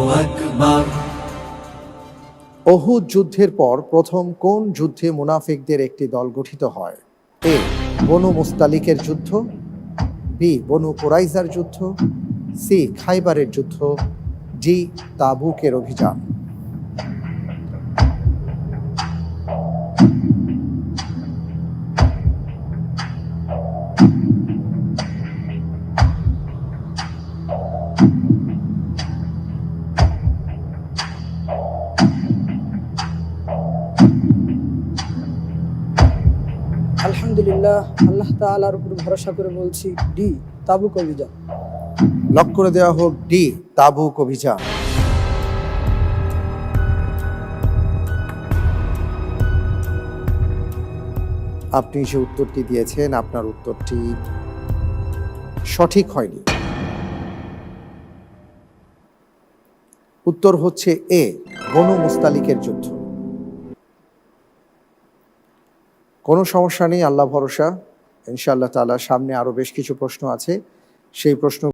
আকবার। উহুদ যুদ্ধের পর প্রথম কোন যুদ্ধে মুনাফিকদের একটি দল গঠিত হয়? এ, বনু মুস্তালিকের যুদ্ধ, বি, বনু কুরাইজার যুদ্ধ, সি, খাইবারের যুদ্ধ, ডি, তাবুকের অভিযান। আলহামদুলিল্লাহ, আল্লাহ তাআলার উপর ভরসা করে বলছি ডি, তাবুক অভিযান। লক করে দেওয়া হোক ডি, তাবুক অভিযান। আপনি যে উত্তরটি দিয়েছেন আপনার উত্তরটি সঠিক হয়নি। উত্তর হচ্ছে এ, বনু মুস্তালিকের যুদ্ধ। কোনো সমস্যা নেই, আল্লাহ ভরসা। ইনশাআল্লাহ তাআলা সামনে আরো বেশ কিছু প্রশ্ন আছে, সেই প্রশ্ন